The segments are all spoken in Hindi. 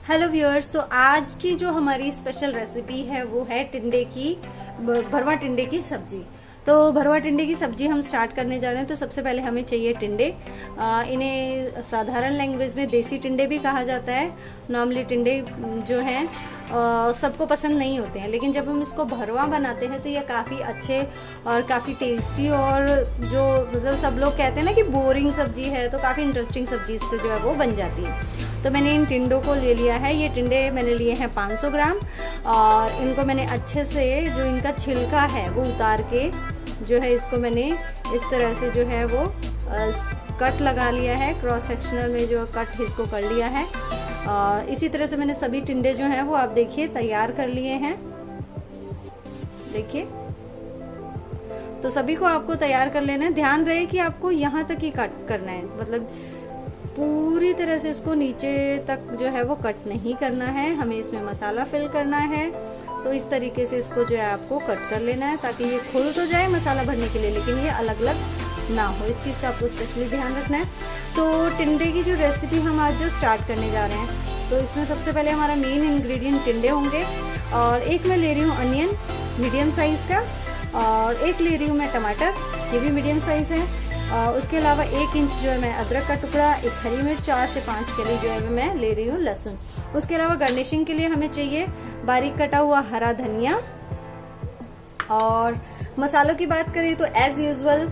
हेलो व्यूअर्स, तो आज की जो हमारी स्पेशल रेसिपी है वो है टिंडे की भरवा टिंडे की सब्जी। तो भरवा टिंडे की सब्जी हम स्टार्ट करने जा रहे हैं। तो सबसे पहले हमें चाहिए टिंडे। इन्हें साधारण लैंग्वेज में देसी टिंडे भी कहा जाता है। नॉर्मली टिंडे जो हैं सबको पसंद नहीं होते हैं, लेकिन जब हम इसको भरवा बनाते हैं तो ये काफ़ी अच्छे और काफ़ी टेस्टी और जो मतलब सब लोग कहते हैं ना कि बोरिंग सब्जी है, तो काफ़ी इंटरेस्टिंग सब्जी इससे जो है वो बन जाती है। तो मैंने इन टिंडों को ले लिया है। ये टिंडे मैंने लिए हैं 500 ग्राम और इनको मैंने अच्छे से जो इनका छिलका है वो उतार के जो है इसको मैंने इस तरह से जो है वो कट लगा लिया है। क्रॉस सेक्शनल में जो कट इसको कर लिया है। और इसी तरह से मैंने सभी टिंडे जो हैं वो आप देखिए तैयार कर लिए हैं। देखिए, तो सभी को आपको तैयार कर लेना है। ध्यान रहे कि आपको यहाँ तक ही कट करना है, मतलब पूरी तरह से इसको नीचे तक जो है वो कट नहीं करना है। हमें इसमें मसाला फिल करना है, तो इस तरीके से इसको जो है आपको कट कर लेना है ताकि ये खुल तो जाए मसाला भरने के लिए, लेकिन ये अलग अलग ना हो। इस चीज़ का आपको स्पेशली ध्यान रखना है। तो टिंडे की जो रेसिपी हम आज जो स्टार्ट करने जा रहे हैं, तो इसमें सबसे पहले हमारा मेन इंग्रेडिएंट टिंडे होंगे। और एक मैं ले रही हूँ अनियन मीडियम साइज़ का, और एक ले रही हूँ मैं टमाटर, ये भी मीडियम साइज़ है। उसके अलावा 1 इंच जो है मैं अदरक का टुकड़ा, एक हरी मिर्च, 4 से 5 कली जो है मैं ले रही हूँ लहसुन। उसके अलावा गार्निशिंग के लिए हमें चाहिए बारीक कटा हुआ हरा धनिया। और मसालों की बात करें तो एज यूजुअल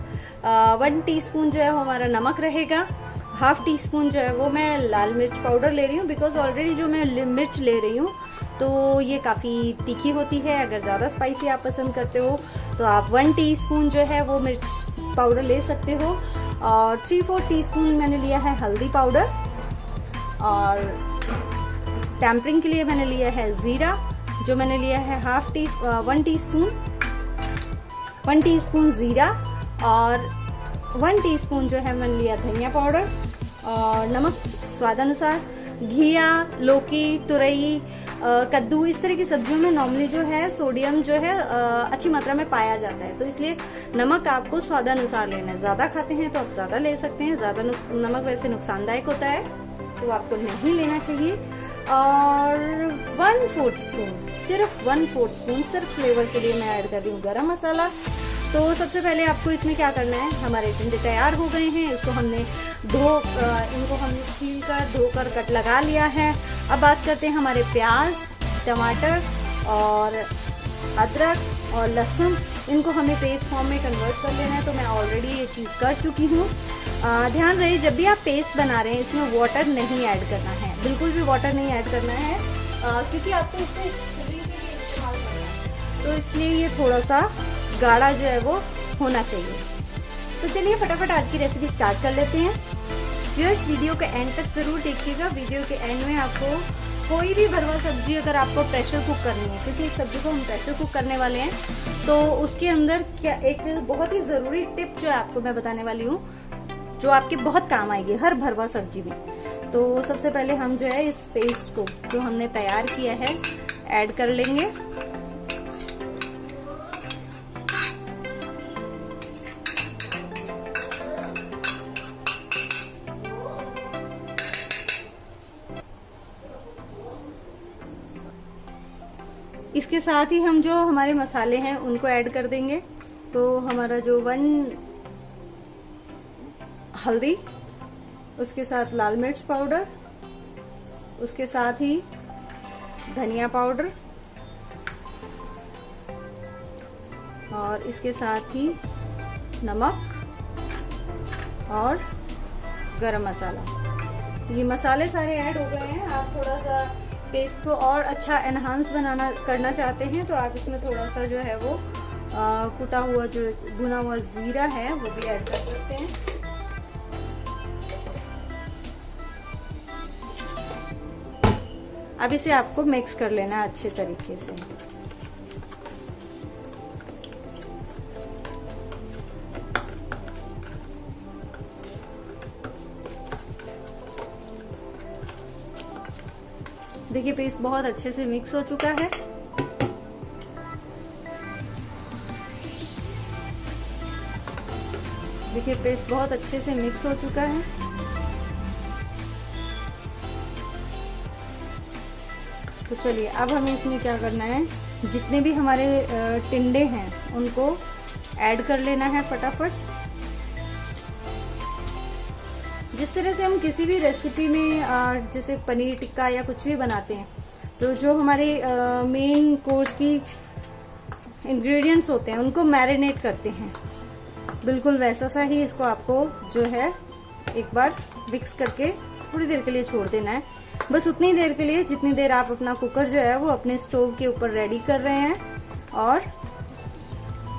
1 टीस्पून जो है वो हमारा नमक रहेगा। हाफ टी स्पून जो है वो मैं लाल मिर्च पाउडर ले रही हूँ, बिकॉज ऑलरेडी जो मैं मिर्च ले रही हूँ तो ये काफ़ी तीखी होती है। अगर ज़्यादा स्पाइसी आप पसंद करते हो तो आप 1 टीस्पून जो है वो मिर्च पाउडर ले सकते हो। और 3-4 टीस्पून मैंने लिया है हल्दी पाउडर। और टेम्परिंग के लिए मैंने लिया है जीरा, जो मैंने लिया है 1 टीस्पून जीरा। और 1 टीस्पून जो है मैंने लिया धनिया पाउडर। और नमक स्वादानुसार। घिया, लौकी, तुरई, कद्दू, इस तरह की सब्जियों में नॉर्मली जो है सोडियम जो है अच्छी मात्रा में पाया जाता है, तो इसलिए नमक आपको स्वादानुसार लेना है। ज़्यादा खाते हैं तो आप ज़्यादा ले सकते हैं। ज़्यादा नमक वैसे नुकसानदायक होता है, तो आपको नहीं लेना चाहिए। और 1/4 स्पून, सिर्फ 1/4 स्पून सिर्फ फ्लेवर के लिए मैं ऐड कर रही हूँ गरम मसाला। तो सबसे पहले आपको इसमें क्या करना है, हमारे टिंडे तैयार हो गए हैं, इसको हमने इनको हमने छील कर धोकर कट लगा लिया है। अब बात करते हैं हमारे प्याज, टमाटर और अदरक और लहसुन। इनको हमें पेस्ट फॉर्म में कन्वर्ट कर लेना है, तो मैं ऑलरेडी ये चीज़ कर चुकी हूँ। ध्यान रहे जब भी आप पेस्ट बना रहे हैं इसमें वाटर नहीं ऐड करना है, बिल्कुल भी वाटर नहीं ऐड करना है, क्योंकि आपको इसको इस्तेमाल करना है, तो इसलिए ये थोड़ा सा गाढ़ा जो है वो होना चाहिए। तो चलिए फटाफट आज की रेसिपी स्टार्ट कर लेते हैं। व्यूअर्स, वीडियो के एंड तक जरूर देखिएगा। वीडियो के एंड में आपको कोई भी भरवा सब्जी अगर आपको प्रेशर कुक करनी है, क्योंकि इस सब्जी को हम प्रेशर कुक करने वाले हैं, तो उसके अंदर क्या एक बहुत ही ज़रूरी टिप जो है आपको मैं बताने वाली हूँ, जो आपके बहुत काम आएगी हर भरवा सब्जी में। तो सबसे पहले हम जो है इस पेस्ट को जो हमने तैयार किया है ऐड कर लेंगे। इसके साथ ही हम जो हमारे मसाले हैं उनको ऐड कर देंगे। तो हमारा जो 1 हल्दी, उसके साथ लाल मिर्च पाउडर, उसके साथ ही धनिया पाउडर, और इसके साथ ही नमक और गरम मसाला। तो ये मसाले सारे ऐड हो गए हैं। आप थोड़ा सा पेस्ट को और अच्छा एनहांस करना चाहते हैं तो आप इसमें थोड़ा सा जो है वो कुटा हुआ जो भुना हुआ जीरा है वो भी ऐड कर सकते हैं। अब इसे आपको मिक्स कर लेना है अच्छे तरीके से। देखिए पेस्ट बहुत अच्छे से मिक्स हो चुका है। देखिए पेस्ट बहुत अच्छे से मिक्स हो चुका है। चलिए अब हमें इसमें क्या करना है, जितने भी हमारे टिंडे हैं उनको ऐड कर लेना है फटाफट। जिस तरह से हम किसी भी रेसिपी में जैसे पनीर टिक्का या कुछ भी बनाते हैं, तो जो हमारे मेन कोर्स की इंग्रेडिएंट्स होते हैं उनको मैरिनेट करते हैं, बिल्कुल वैसा सा ही इसको आपको जो है एक बार मिक्स करके थोड़ी देर के लिए छोड़ देना है। बस उतनी देर के लिए जितनी देर आप अपना कुकर जो है वो अपने स्टोव के ऊपर रेडी कर रहे हैं। और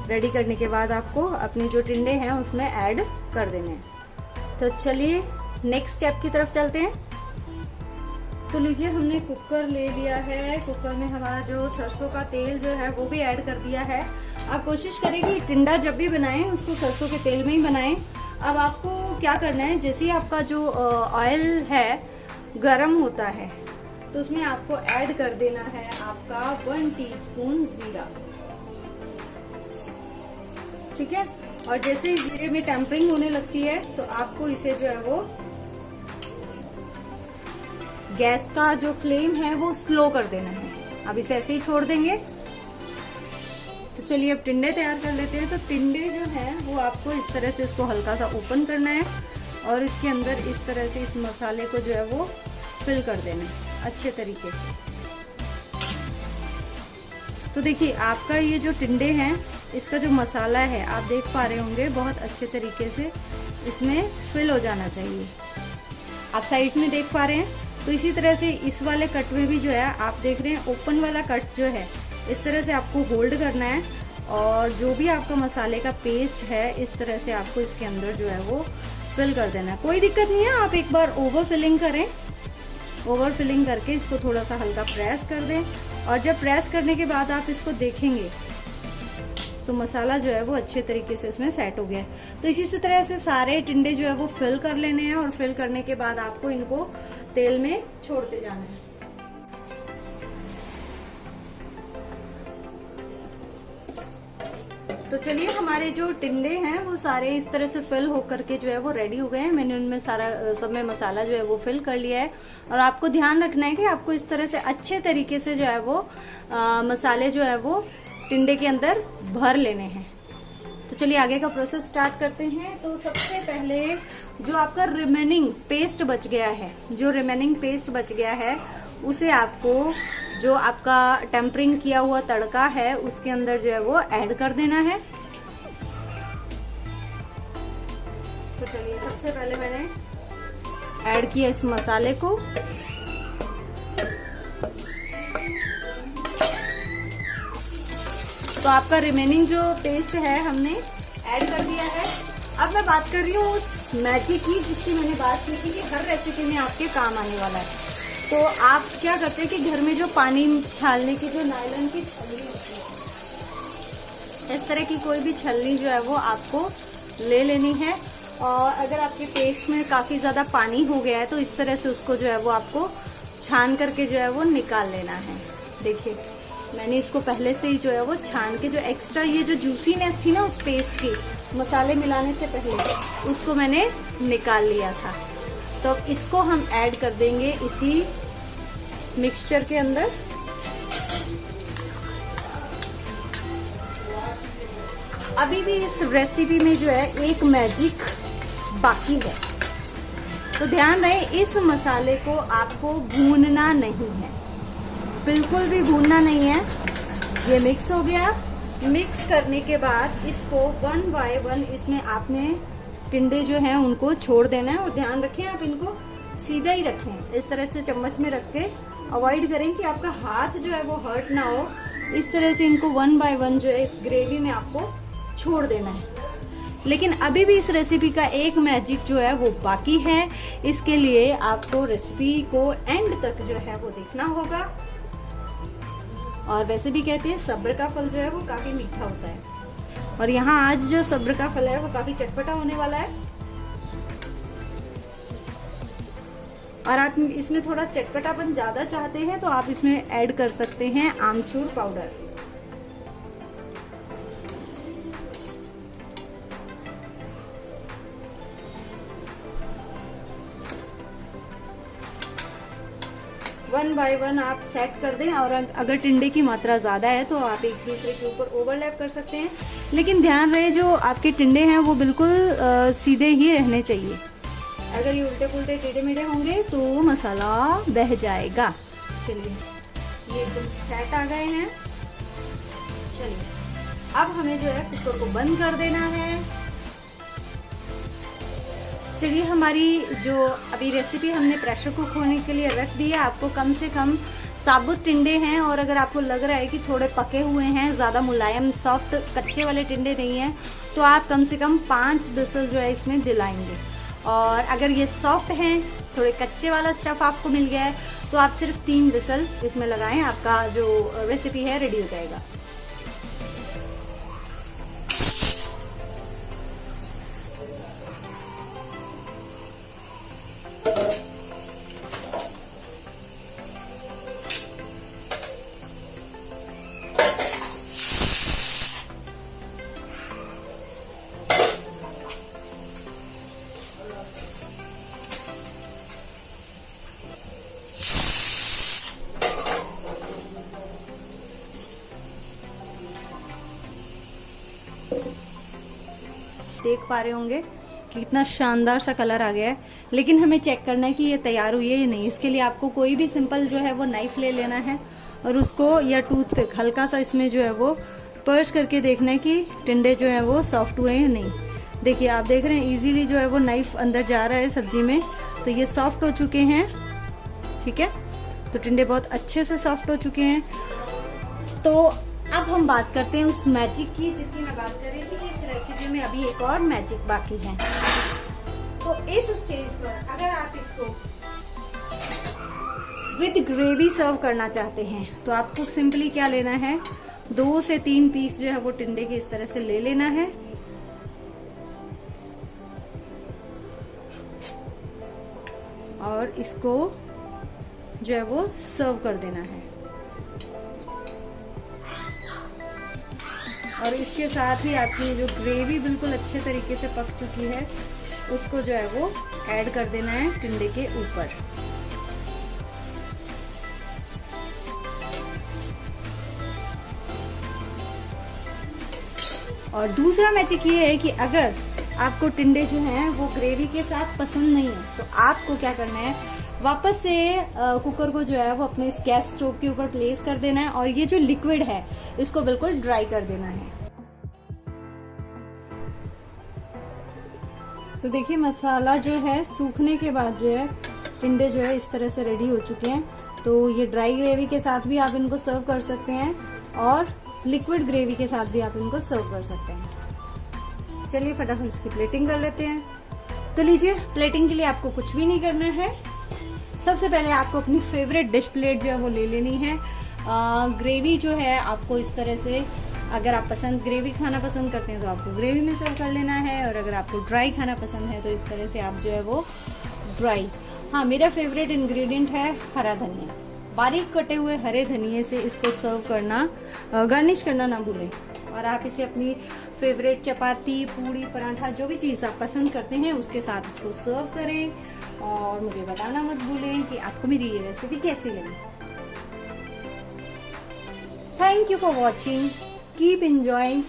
रेडी करने के बाद आपको अपने जो टिंडे हैं उसमें ऐड कर देने हैं। तो चलिए नेक्स्ट स्टेप की तरफ चलते हैं। तो लीजिए हमने कुकर ले लिया है, कुकर में हमारा जो सरसों का तेल जो है वो भी ऐड कर दिया है। आप कोशिश करें कि टिंडा जब भी बनाएं उसको सरसों के तेल में ही बनाएं। अब आपको क्या करना है, जैसे ही आपका जो ऑयल है गरम होता है तो उसमें आपको ऐड कर देना है आपका 1 टीस्पून जीरा, ठीक है। और जैसे ही जीरे में टेम्परिंग होने लगती है तो आपको इसे जो है वो गैस का जो फ्लेम है वो स्लो कर देना है। अब इसे ऐसे ही छोड़ देंगे। तो चलिए अब टिंडे तैयार कर लेते हैं। तो टिंडे जो है वो आपको इस तरह से इसको हल्का सा ओपन करना है और इसके अंदर इस तरह से इस मसाले को जो है वो फिल कर देना है अच्छे तरीके से। तो देखिए आपका ये जो टिंडे हैं इसका जो मसाला है आप देख पा रहे होंगे बहुत अच्छे तरीके से इसमें फिल हो जाना चाहिए। आप साइड्स में देख पा रहे हैं। तो इसी तरह से इस वाले कट में भी जो है आप देख रहे हैं ओपन वाला कट जो है इस तरह से आपको होल्ड करना है और जो भी आपका मसाले का पेस्ट है इस तरह से आपको इसके अंदर जो है वो फिल कर देना है। कोई दिक्कत नहीं है, आप एक बार ओवर फिलिंग करें, ओवर फिलिंग करके इसको थोड़ा सा हल्का प्रेस कर दें। और जब प्रेस करने के बाद आप इसको देखेंगे तो मसाला जो है वो अच्छे तरीके से इसमें सेट हो गया है। तो इसी तरह से सारे टिंडे जो है वो फिल कर लेने हैं और फिल करने के बाद आपको इनको तेल में छोड़ते जाना है। तो चलिए हमारे जो टिंडे हैं वो सारे इस तरह से फिल होकर के जो है वो रेडी हो गए हैं। मैंने उनमें सारा सब में मसाला जो है वो फिल कर लिया है। और आपको ध्यान रखना है कि आपको इस तरह से अच्छे तरीके से जो है वो मसाले जो है वो टिंडे के अंदर भर लेने हैं। तो चलिए आगे का प्रोसेस स्टार्ट करते हैं। तो सबसे पहले जो आपका रिमेनिंग पेस्ट बच गया है, जो रिमेनिंग पेस्ट बच गया है उसे आपको जो आपका टेम्परिंग किया हुआ तड़का है उसके अंदर जो है वो ऐड कर देना है। तो चलिए सबसे पहले मैंने ऐड किया इस मसाले को। तो आपका रिमेनिंग जो पेस्ट है हमने ऐड कर दिया है। अब मैं बात कर रही हूँ उस मैजिक की जिसकी मैंने बात की थी कि हर रेसिपी में आपके काम आने वाला है। तो आप क्या करते हैं कि घर में जो पानी छालने की जो नायलॉन की छलनी होती है, इस तरह की कोई भी छलनी जो है वो आपको ले लेनी है। और अगर आपके पेस्ट में काफी ज्यादा पानी हो गया है तो इस तरह से उसको जो है वो आपको छान करके जो है वो निकाल लेना है। देखिए मैंने इसको पहले से ही जो है वो छान के जो एक्स्ट्रा ये जो जूसीनेस थी ना उस पेस्ट की मसाले मिलाने से पहले उसको मैंने निकाल लिया था। तो अब इसको हम ऐड कर देंगे इसी मिक्सचर के अंदर। अभी भी इस रेसिपी में जो है एक मैजिक बाकी है। तो ध्यान रहे इस मसाले को आपको भूनना नहीं है, बिल्कुल भी भूनना नहीं है। ये मिक्स हो गया। मिक्स करने के बाद इसको 1 बाय 1 इसमें आपने टिंडे जो हैं उनको छोड़ देना है। और ध्यान रखें आप इनको सीधा ही रखें, इस तरह से चम्मच में रख के अवॉइड करें कि आपका हाथ जो है वो हर्ट ना हो। इस तरह से इनको 1 बाय 1 जो है इस ग्रेवी में आपको छोड़ देना है। लेकिन अभी भी इस रेसिपी का एक मैजिक जो है वो बाकी है। इसके लिए आपको रेसिपी को एंड तक जो है वो देखना होगा। और वैसे भी कहते हैं सब्र का फल जो है वो काफी मीठा होता है। और यहाँ आज जो सब्र का फल है वो काफी चटपटा होने वाला है। और आप इसमें थोड़ा चटपटापन ज्यादा चाहते हैं तो आप इसमें ऐड कर सकते हैं आमचूर पाउडर। 1 बाय 1 आप सेट कर दें। और अगर टिंडे की मात्रा ज़्यादा है तो आप एक दूसरे के ऊपर ओवरलैप कर सकते हैं, लेकिन ध्यान रहे जो आपके टिंडे हैं वो बिल्कुल सीधे ही रहने चाहिए। अगर ये उल्टे पुल्टे टेढ़े मेढ़े होंगे तो मसाला बह जाएगा। चलिए ये एकदम सेट आ गए हैं। चलिए अब हमें जो है कुकर को बंद कर देना है। चलिए हमारी जो अभी रेसिपी हमने प्रेशर कुक होने के लिए रख दी है, आपको कम से कम साबुत टिंडे हैं और अगर आपको लग रहा है कि थोड़े पके हुए हैं, ज़्यादा मुलायम सॉफ्ट कच्चे वाले टिंडे नहीं हैं, तो आप कम से कम 5 विसल जो है इसमें दिलाएंगे। और अगर ये सॉफ्ट हैं, थोड़े कच्चे वाला स्टफ आपको मिल गया है, तो आप सिर्फ 3 विसल इसमें लगाएं, आपका जो रेसिपी है रेडी हो जाएगा। देख पा रहे होंगे कि कितना शानदार सा कलर आ गया है, लेकिन हमें चेक करना है कि ये तैयार हुई है या नहीं। इसके लिए आपको कोई भी सिंपल जो है वो नाइफ ले लेना है और उसको या टूथपिक हल्का सा इसमें जो है वो पर्स करके देखना है कि टिंडे जो है वो सॉफ्ट हुए हैं या नहीं। देखिए आप देख रहे हैं इजीली जो है वो नाइफ अंदर जा रहा है सब्जी में, तो ये सॉफ्ट हो चुके हैं। ठीक है, तो टिंडे बहुत अच्छे से सॉफ्ट हो चुके हैं। तो अब हम बात करते हैं उस मैजिक की जिसकी मैं बात कर रही थी कि इस रेसिपी में अभी एक और मैजिक बाकी है। तो इस स्टेज पर अगर आप इसको विद ग्रेवी सर्व करना चाहते हैं तो आपको सिंपली क्या लेना है, 2 से 3 पीस जो है वो टिंडे के इस तरह से ले लेना है और इसको जो है वो सर्व कर देना है। और इसके साथ ही आपकी जो ग्रेवी बिल्कुल अच्छे तरीके से पक चुकी है उसको जो है वो ऐड कर देना है टिंडे के ऊपर। और दूसरा मैजिक ये है कि अगर आपको टिंडे जो हैं वो ग्रेवी के साथ पसंद नहीं है तो आपको क्या करना है, वापस से कुकर को जो है वो अपने इस गैस स्टोव के ऊपर प्लेस कर देना है और ये जो लिक्विड है इसको बिल्कुल ड्राई कर देना है। तो देखिए मसाला जो है सूखने के बाद जो है टिंडे जो है इस तरह से रेडी हो चुके हैं। तो ये ड्राई ग्रेवी के साथ भी आप इनको सर्व कर सकते हैं और लिक्विड ग्रेवी के साथ भी आप इनको सर्व कर सकते हैं। चलिए फटाफट इसकी प्लेटिंग कर लेते हैं। तो लीजिए, प्लेटिंग के लिए आपको कुछ भी नहीं करना है। सबसे पहले आपको अपनी फेवरेट डिश प्लेट जो है वो ले लेनी है। ग्रेवी जो है आपको इस तरह से, अगर आप ग्रेवी खाना पसंद करते हैं तो आपको ग्रेवी में सर्व कर लेना है और अगर आपको ड्राई खाना पसंद है तो इस तरह से आप जो है वो ड्राई। हाँ, मेरा फेवरेट इंग्रेडिएंट है हरा धनिया। बारीक कटे हुए हरे धनिये से इसको सर्व करना, गार्निश करना ना भूलें। और आप इसे अपनी फेवरेट चपाती, पूड़ी, पराठा, जो भी चीज़ आप पसंद करते हैं उसके साथ इसको सर्व करें और मुझे बताना मत भूलें कि आपको मेरी ये रेसिपी कैसी लगी। Thank you for watching, keep enjoying.